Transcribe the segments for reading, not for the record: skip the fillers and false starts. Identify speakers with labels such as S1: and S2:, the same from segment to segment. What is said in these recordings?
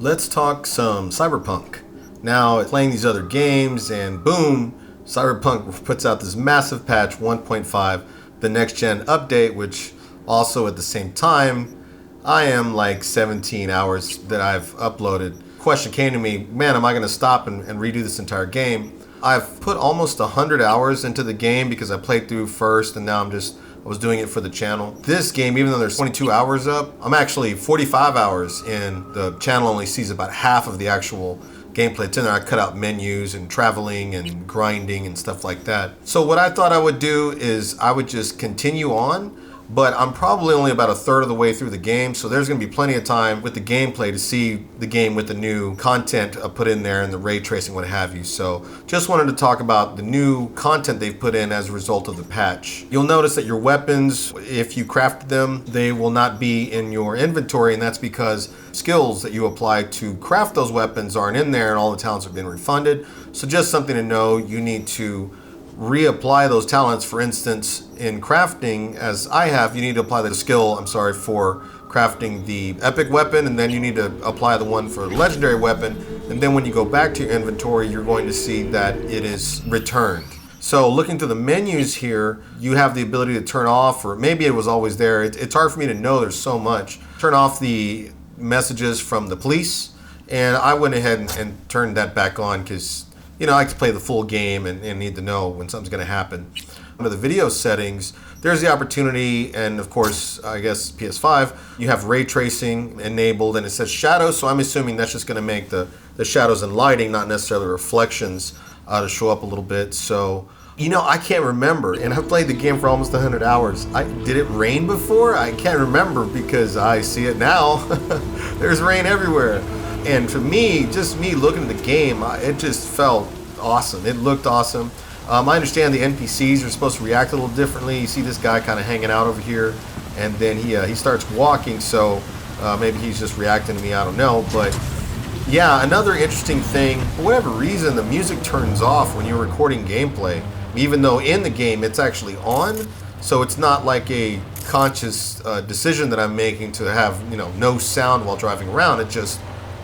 S1: Let's talk some Cyberpunk. Now, playing these other games, and boom, Cyberpunk puts out this massive patch 1.5, the next gen update, which also at the same time, I am like 17 hours that I've uploaded. Question came to me, man, am I going to stop and redo this entire game? I've put almost 100 hours into the game because I played through first, and now I was doing it for the channel. This game, even though there's 22 hours up, I'm actually 45 hours in. The channel only sees about half of the actual gameplay. It's in there. I cut out menus and traveling and grinding and stuff like that. So what I thought I would do is I would just continue on, but I'm probably only about a third of the way through the game, so there's going to be plenty of time with the gameplay to see the game with the new content put in there and the ray tracing, what have you. So just wanted to talk about the new content they've put in as a result of the patch. You'll notice that your weapons, if you crafted them, they will not be in your inventory, and that's because skills that you apply to craft those weapons aren't in there and all the talents have been refunded. So just something to know, you need to reapply those talents. For instance, in crafting, as I have, you need to apply the skill, for crafting the epic weapon, and then you need to apply the one for the legendary weapon, and then when you go back to your inventory, you're going to see that it is returned. So looking to the menus here, you have the ability to turn off, or maybe it was always there, it's hard for me to know, there's so much. Turn off the messages from the police, and I went ahead and turned that back on because I like to play the full game and need to know when something's going to happen. Under the video settings, there's the opportunity, and of course, I guess PS5, you have ray tracing enabled, and it says shadows, so I'm assuming that's just going to make the shadows and lighting, not necessarily reflections, to show up a little bit. So, I can't remember, and I've played the game for almost 100 hours. Did it rain before? I can't remember because I see it now. There's rain everywhere. And for me, just me looking at the game, it just felt awesome. It looked awesome. I understand the NPCs are supposed to react a little differently. You see this guy kind of hanging out over here, and then he starts walking, so maybe he's just reacting to me, I don't know. But yeah, another interesting thing, for whatever reason, the music turns off when you're recording gameplay, even though in the game it's actually on. So it's not like a conscious decision that I'm making to have no sound while driving around. It just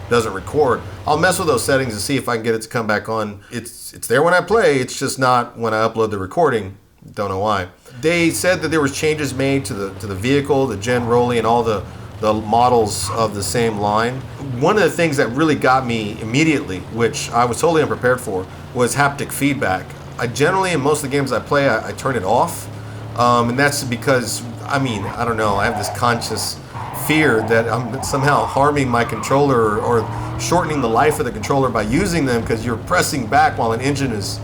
S1: doesn't record. I'll mess with those settings and see if I can get it to come back on. It's there when I play, it's just not when I upload the recording. Don't know why. They said that there was changes made to the vehicle, the Gen Rolly, and all the models of the same line. One of the things that really got me immediately, which I was totally unprepared for, was haptic feedback. I generally, in most of the games I play, I turn it off. And that's because, I don't know, I have this conscious fear that I'm somehow harming my controller or shortening the life of the controller by using them, because you're pressing back while an engine is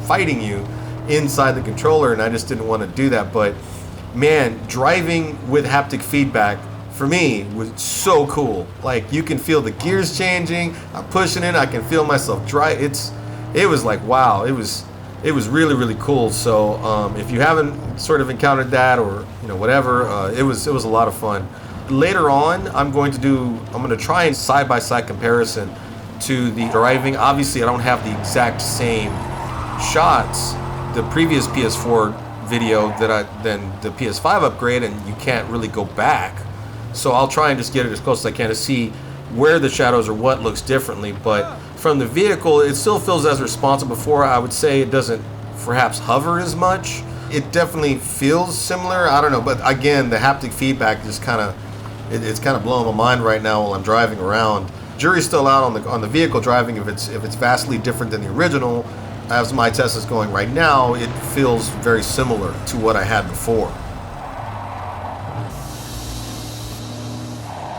S1: fighting you inside the controller, and I just didn't want to do that. But man, driving with haptic feedback for me was so cool. Like, you can feel the gears changing, I'm pushing it, I can feel myself drive. It was like, wow, it was really, really cool. So if you haven't sort of encountered that, or whatever, it was a lot of fun. Later on, I'm going to try and side-by-side comparison to the driving. Obviously, I don't have the exact same shots. The previous PS4 video then the PS5 upgrade, and you can't really go back. So I'll try and just get it as close as I can to see where the shadows or what looks differently. But from the vehicle, it still feels as responsive before. I would say it doesn't perhaps hover as much. It definitely feels similar. I don't know, but again, the haptic feedback just it's kind of blowing my mind right now while I'm driving around. Jury's still out on the vehicle driving if it's vastly different than the original. As my test is going right now, it feels very similar to what I had before.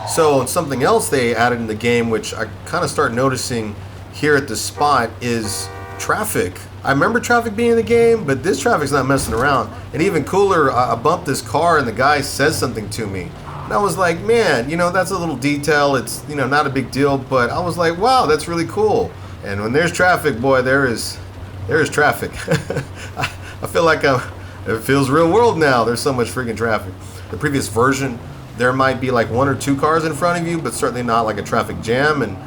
S1: So something else they added in the game, which I kind of start noticing here at the spot, is traffic. I remember traffic being in the game, but this traffic's not messing around. And even cooler, I bumped this car and the guy says something to me. And I was like, man, that's a little detail. It's, not a big deal, but I was like, wow, that's really cool. And when there's traffic, boy, there is traffic. I feel like it feels real world now. There's so much freaking traffic. The previous version, there might be like one or two cars in front of you, but certainly not like a traffic jam. And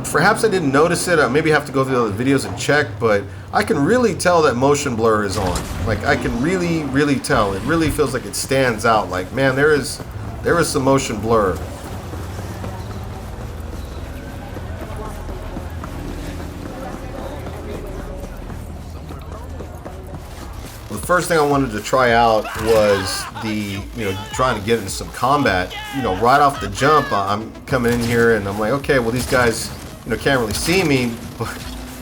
S1: perhaps I didn't notice it. I maybe have to go through the other videos and check, but I can really tell that motion blur is on. Like, I can really, really tell. It really feels like it stands out. Like, man, there is some motion blur. first thing I wanted to try out was trying to get into some combat. Right off the jump, I'm coming in here and I'm like, okay, well, these guys, can't really see me,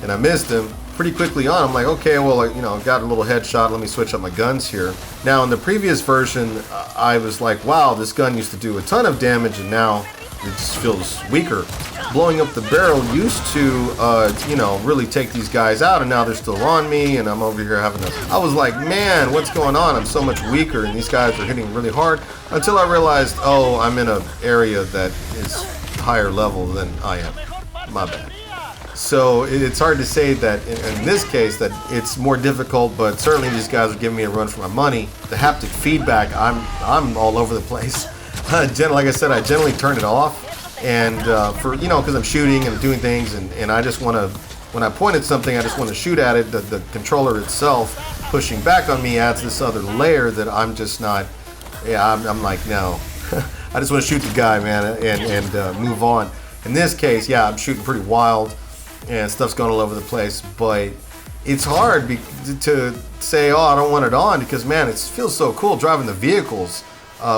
S1: and I missed them. Pretty quickly on, I'm like, okay, well, I got a little headshot. Let me switch up my guns here. Now, in the previous version, I was like, wow, this gun used to do a ton of damage, and now it just feels weaker. Blowing up the barrel used to, really take these guys out, and now they're still on me, and I'm over here having I was like, man, what's going on? I'm so much weaker, and these guys are hitting really hard, until I realized, oh, I'm in an area that is higher level than I am. My bad. So it's hard to say that in this case that it's more difficult, but certainly these guys are giving me a run for my money. The haptic feedback, I'm all over the place. Like I said, I generally turn it off, and because I'm shooting and doing things, and I just want to, when I point at something, I just want to shoot at it. The controller itself pushing back on me adds this other layer that I'm just not. Yeah, I'm like, no, I just want to shoot the guy, man, and move on. In this case, yeah, I'm shooting pretty wild. And stuff's going all over the place, but it's hard to say, oh, I don't want it on, because, man, it feels so cool driving the vehicles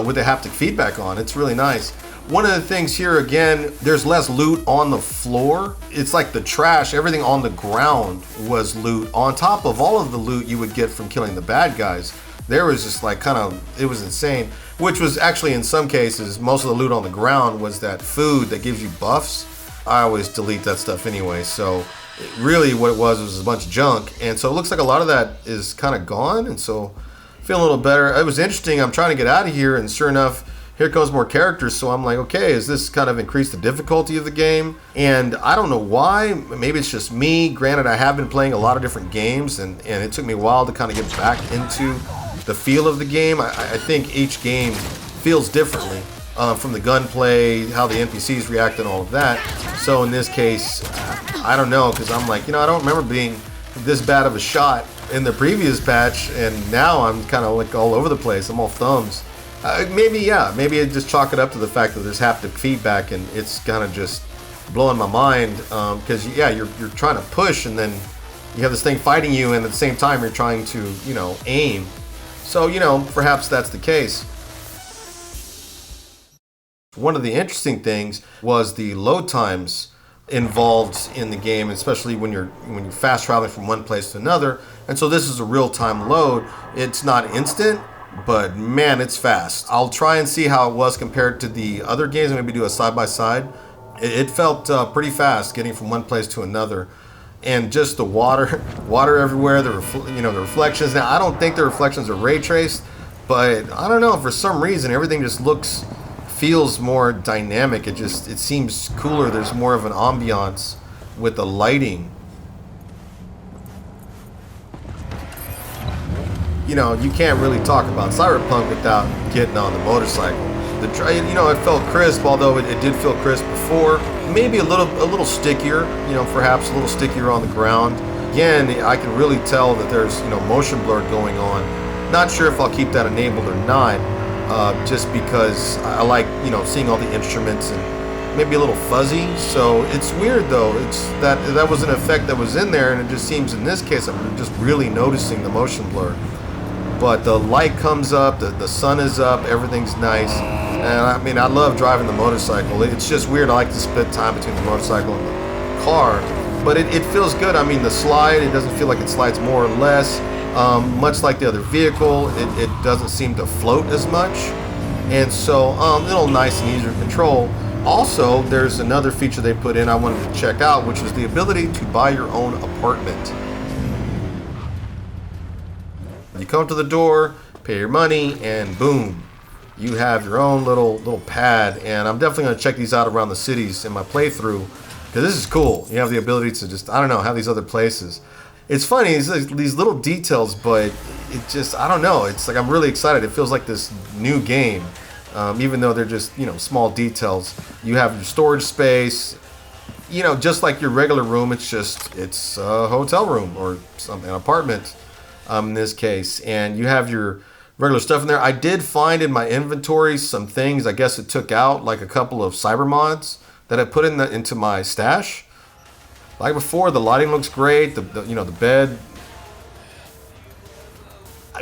S1: with the haptic feedback on. It's really nice. One of the things here, again, there's less loot on the floor. It's like the trash, everything on the ground was loot, on top of all of the loot you would get from killing the bad guys. There was just like it was insane, which was actually, in some cases, most of the loot on the ground was that food that gives you buffs. I always delete that stuff anyway, so really what it was a bunch of junk, and so it looks like a lot of that is kind of gone, and so feeling a little better. It was interesting. I'm trying to get out of here, and sure enough, here comes more characters, so I'm like, okay, is this kind of increased the difficulty of the game? And I don't know why. Maybe it's just me. Granted, I have been playing a lot of different games, and it took me a while to kind of get back into the feel of the game. I think each game feels differently. From the gunplay, how the NPCs react, and all of that. So in this case, I don't know, because I'm like, I don't remember being this bad of a shot in the previous patch, and now I'm kind of like all over the place. I'm all thumbs. Maybe I just chalk it up to the fact that there's haptic feedback, and it's kind of just blowing my mind, because you're trying to push, and then you have this thing fighting you, and at the same time you're trying to aim. So perhaps that's the case. One of the interesting things was the load times involved in the game, especially when you're fast traveling from one place to another. And so this is a real-time load. It's not instant, but man, it's fast. I'll try and see how it was compared to the other games, and maybe do a side-by-side. It felt pretty fast getting from one place to another. And just the water everywhere, the reflections. Now, I don't think the reflections are ray traced, but I don't know, for some reason everything just feels more dynamic. It seems cooler. There's more of an ambiance with the lighting. You can't really talk about Cyberpunk without getting on the motorcycle. It felt crisp, although it did feel crisp before. Maybe a little stickier, perhaps a little stickier on the ground. Again, I can really tell that there's motion blur going on. Not sure if I'll keep that enabled or not. Just because I like, seeing all the instruments, and maybe a little fuzzy. So it's weird though. It's that was an effect that was in there, and it just seems in this case I'm just really noticing the motion blur. But the light comes up, the sun is up, everything's nice. And I love driving the motorcycle. It's just weird. I like to split time between the motorcycle and the car, but it feels good. The slide, it doesn't feel like it slides more or less. Much like the other vehicle, it doesn't seem to float as much, and so a little nice and easier to control. Also, there's another feature they put in I wanted to check out, which is the ability to buy your own apartment. You come to the door, pay your money, and boom, you have your own little pad. And I'm definitely going to check these out around the cities in my playthrough, because this is cool. You have the ability to just, have these other places. It's funny, these little details, but it just, I don't know. It's like I'm really excited. It feels like this new game, even though they're just, small details. You have your storage space, just like your regular room. It's a hotel room or an apartment in this case. And you have your regular stuff in there. I did find in my inventory some things I guess it took out, like a couple of cyber mods that I put into my stash. Like before, the lighting looks great. The bed.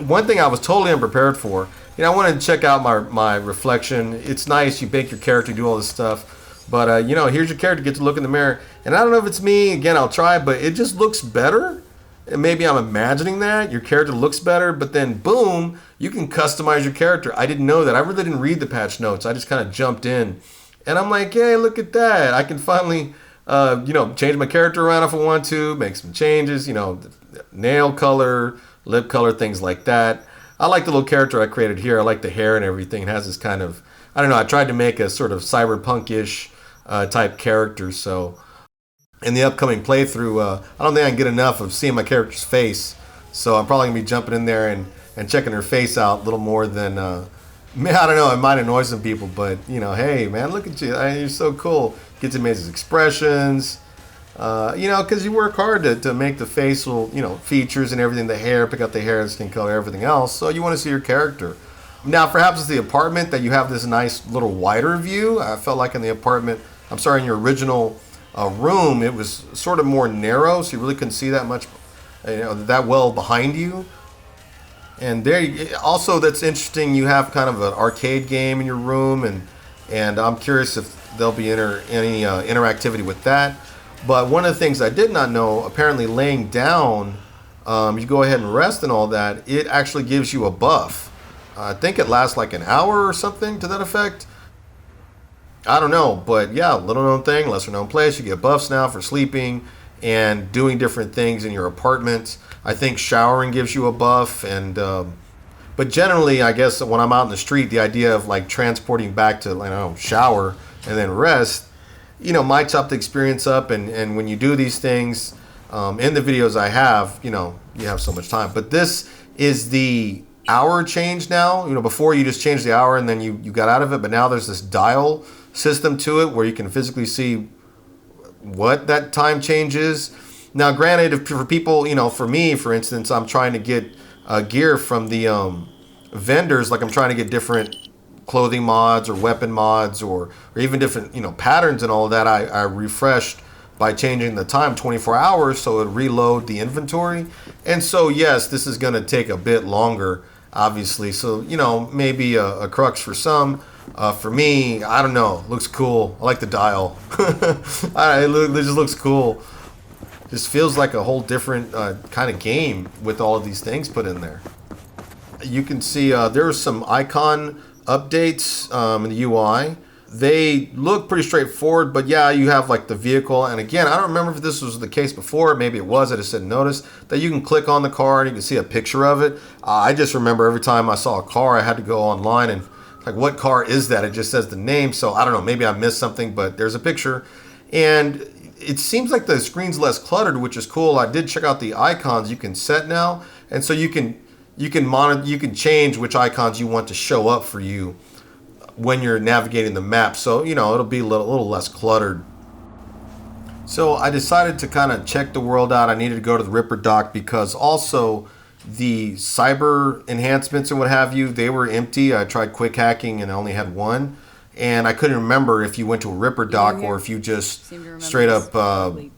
S1: one thing I was totally unprepared for. I wanted to check out my reflection. It's nice. You make your character do all this stuff. But, here's your character. Get to look in the mirror. And I don't know if it's me. Again, I'll try. But it just looks better. And maybe I'm imagining that. Your character looks better. But then, boom, you can customize your character. I didn't know that. I really didn't read the patch notes. I just kind of jumped in. And I'm like, hey, look at that. I can finally, change my character around if I want to. Make some changes. Nail color, lip color, things like that. I like the little character I created here. I like the hair and everything. It has this kind of, I don't know, I tried to make a sort of cyberpunk-ish type character. So in the upcoming playthrough, I don't think I can get enough of seeing my character's face. So I'm probably going to be jumping in there and checking her face out a little more than, I don't know, it might annoy some people. But, hey, man, look at you. You're so cool. Gets amazing expressions. Because you work hard to make the facial, features and everything, the hair, pick out the hair, the skin color, everything else. So you want to see your character. Now, perhaps it's the apartment that you have this nice little wider view. I felt like in the apartment, in your original room, it was sort of more narrow, so you really couldn't see that much, that well behind you. And also that's interesting. You have kind of an arcade game in your room, and I'm curious if there'll be any interactivity with that. But one of the things I did not know, apparently laying down, you go ahead and rest and all that, it actually gives you a buff. I think it lasts like an hour or something to that effect. I don't know, but yeah, little known thing, lesser known place. You get buffs now for sleeping and doing different things in your apartment. I think showering gives you a buff, but generally, I guess when I'm out in the street, the idea of like transporting back to shower and then rest, might chop the experience up, and when you do these things, in the videos I have, you have so much time. But this is the hour change now. Before you just changed the hour and then you got out of it, but now there's this dial system to it where you can physically see what that time change is. Now, granted, for people, for me, for instance, I'm trying to get gear from the vendors, like I'm trying to get different clothing mods or weapon mods or even different patterns and all of that. I refreshed by changing the time 24 hours so it reload the inventory. And so yes, this is going to take a bit longer, obviously. So maybe a crux for some. For me, I don't know, looks cool. I like the dial. It just looks cool. Just feels like a whole different kind of game with all of these things put in there. You can see there are some icon updates in the UI. They look pretty straightforward, but yeah, you have like the vehicle. And again, I don't remember if this was the case before. Maybe it was. I just didn't notice that you can click on the car and you can see a picture of it. I just remember every time I saw a car, I had to go online and like, what car is that? It just says the name. So I don't know. Maybe I missed something, but there's a picture. And it seems like the screen's less cluttered, which is cool. I did check out the icons you can set now. And so you can monitor, you can change which icons you want to show up for you when you're navigating the map. So, it'll be a little less cluttered. So I decided to kind of check the world out. I needed to go to the Ripper dock because also the cyber enhancements and what have you, they were empty. I tried quick hacking and I only had one. And I couldn't remember if you went to a Ripper dock or if you just straight up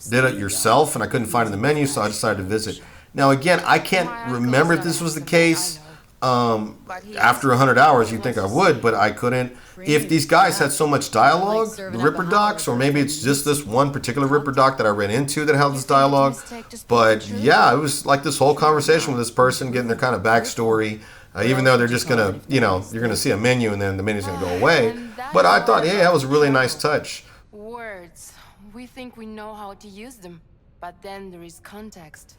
S1: did it yourself. And I couldn't find it in the menu, so I decided to visit. Now, again, I can't remember if this was the case. After 100 hours, you'd think I would, but I couldn't. If these guys had so much dialogue, the Ripper docs, or maybe it's just this one particular Ripper doc that I ran into that had this dialogue. But yeah, it was like this whole conversation with this person, getting their kind of backstory. Even though they're just gonna, you're gonna see a menu and then the menu's gonna go away. But I thought, hey, that was a really nice touch.
S2: Words. We think we know how to use them, but then there is context.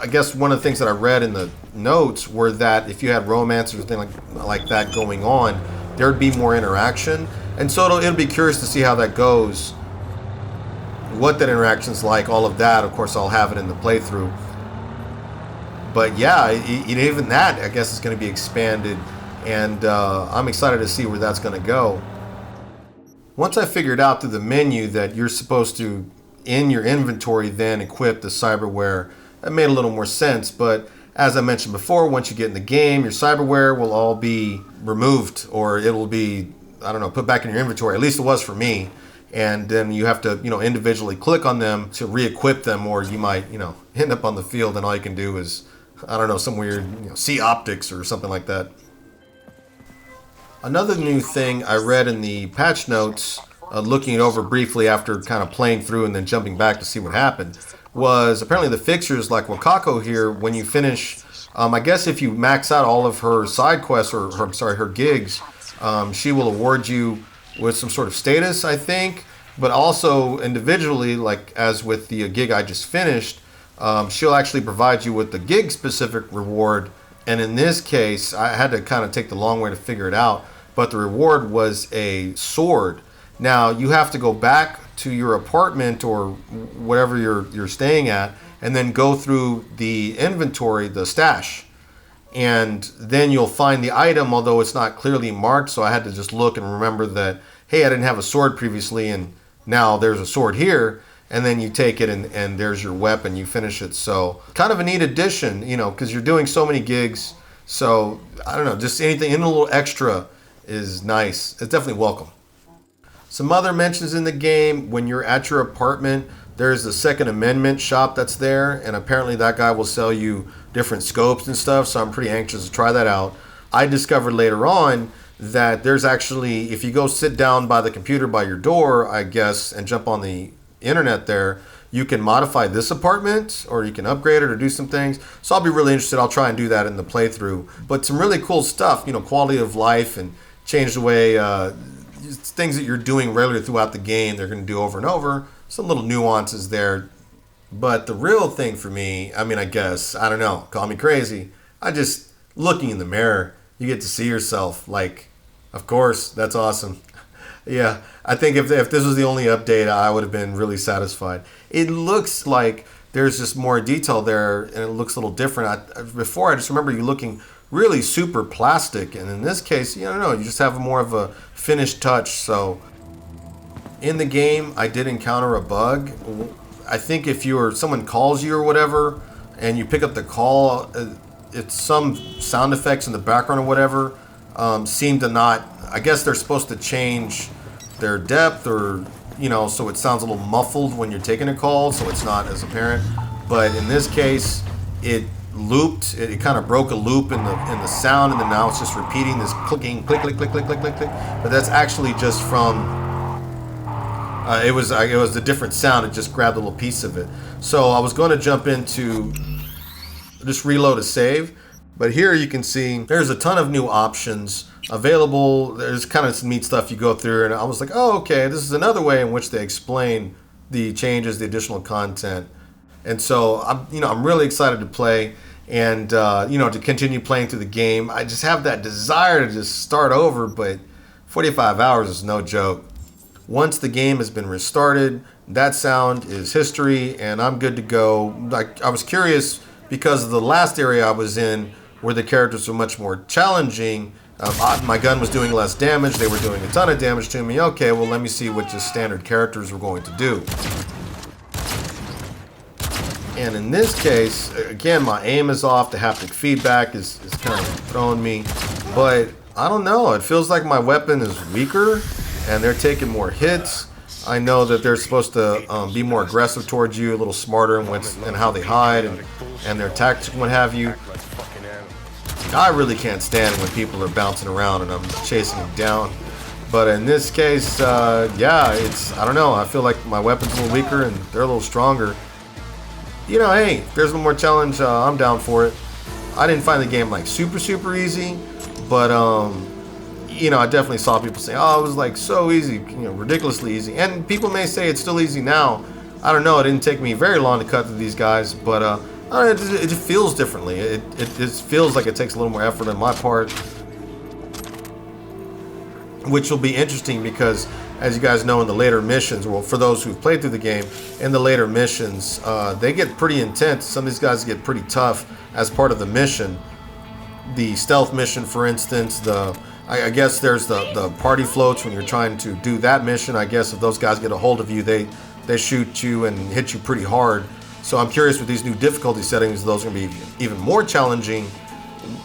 S1: I guess one of the things that I read in the notes were that if you had romance or something like that going on, there'd be more interaction. And so it'll be curious to see how that goes, what that interaction's like, all of that. Of course, I'll have it in the playthrough. But yeah, even that, I guess, is going to be expanded. And I'm excited to see where that's going to go. Once I figured out through the menu that you're supposed to, in your inventory, then equip the cyberware, it made a little more sense. But as I mentioned before, once you get in the game, your cyberware will all be removed, or it'll be, I don't know, put back in your inventory. At least it was for me. And then you have to, individually click on them to re-equip them, or you might, end up on the field and all you can do is I don't know, some weird sea optics or something like that. Another new thing I read in the patch notes, looking it over briefly after kind of playing through and then jumping back to see what happened, was apparently the fixtures like Wakako here, when you finish, I guess if you max out all of her side quests, or her gigs, she will award you with some sort of status, I think, but also individually, like as with the gig I just finished, she'll actually provide you with the gig specific reward. And in this case, I had to kind of take the long way to figure it out, but the reward was a sword. Now you have to go back to your apartment or whatever you're staying at, and then go through the inventory, the stash, and then you'll find the item, although it's not clearly marked. So I had to just look and remember that, hey, I didn't have a sword previously, and now there's a sword here. And then you take it and there's your weapon, you finish it. So kind of a neat addition, because you're doing so many gigs. So I don't know, just anything in a little extra is nice. It's definitely welcome. Some other mentions in the game: when you're at your apartment, there's the Second Amendment shop that's there, and apparently that guy will sell you different scopes and stuff, so I'm pretty anxious to try that out. I discovered later on that there's actually, if you go sit down by the computer by your door, I guess, and jump on the internet there, you can modify this apartment, or you can upgrade it or do some things. So I'll be really interested. I'll try and do that in the playthrough. But some really cool stuff, quality of life, and change the way things that you're doing regularly throughout the game, they're going to do over and over. Some little nuances there. But the real thing for me, I guess, I don't know, call me crazy, I just, looking in the mirror, you get to see yourself. Like, of course, that's awesome. Yeah, I think if this was the only update, I would have been really satisfied. It looks like there's just more detail there, and it looks a little different. Before, I just remember you looking really super plastic, and in this case, you just have more of a finished touch. So in the game, I did encounter a bug. I think if someone calls you or whatever, and you pick up the call, it's some sound effects in the background or whatever seem to not. I guess they're supposed to change their depth, or so it sounds a little muffled when you're taking a call, so it's not as apparent. But in this case, it looped. It kind of broke a loop in the sound, and then now it's just repeating this clicking, click, click, click, click, click, click, click. But that's actually just from. It was a different sound. It just grabbed a little piece of it. So I was going to jump into just reload a save, but here you can see there's a ton of new options available. There's kind of some neat stuff you go through, and I was like, oh, okay, this is another way in which they explain the changes, the additional content. And so I'm really excited to play, and to continue playing through the game. I just have that desire to just start over, but 45 hours is no joke. Once the game has been restarted, that sound is history, and I'm good to go. Like, I was curious because of the last area I was in, where the characters were much more challenging. My gun was doing less damage. They were doing a ton of damage to me. Okay, well, let me see what just standard characters were going to do. And in this case, again, my aim is off. The haptic feedback is kind of throwing me. But I don't know. It feels like my weapon is weaker, and they're taking more hits. I know that they're supposed to be more aggressive towards you, a little smarter in how they hide and their tactics and what have you. I really can't stand when people are bouncing around and I'm chasing them down. But in this case, I don't know. I feel like my weapon's a little weaker and they're a little stronger. Hey, if there's one more challenge, I'm down for it. I didn't find the game like super, super easy, but I definitely saw people say, oh, it was like so easy, ridiculously easy. And people may say it's still easy now. I don't know. It didn't take me very long to cut through these guys, but it just feels differently. It just feels like it takes a little more effort on my part, which will be interesting because, as you guys know, in the later missions, well, for those who've played through the game, in the later missions, they get pretty intense. Some of these guys get pretty tough as part of the mission. The stealth mission, for instance, I guess there's the party floats when you're trying to do that mission. I guess if those guys get a hold of you, they shoot you and hit you pretty hard. So I'm curious with these new difficulty settings, those are going to be even more challenging.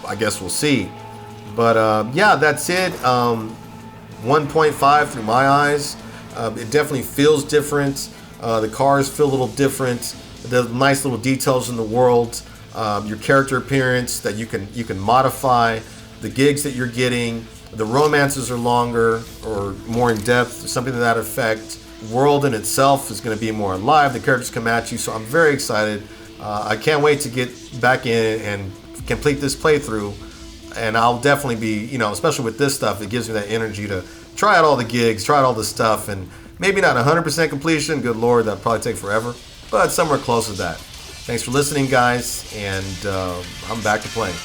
S1: I guess we'll see. But that's it. 1.5 through my eyes. It definitely feels different. The cars feel a little different. The nice little details in the world. your character appearance that you can modify, the gigs that you're getting, the romances are longer or more in depth, something to that effect. World in itself is going to be more alive. The characters come at you, so I'm very excited. I can't wait to get back in and complete this playthrough. And I'll definitely be, especially with this stuff, it gives me that energy to try out all the gigs, try out all the stuff, and maybe not 100% completion. Good Lord, that'll probably take forever, but somewhere close to that. Thanks for listening, guys, and I'm back to playing.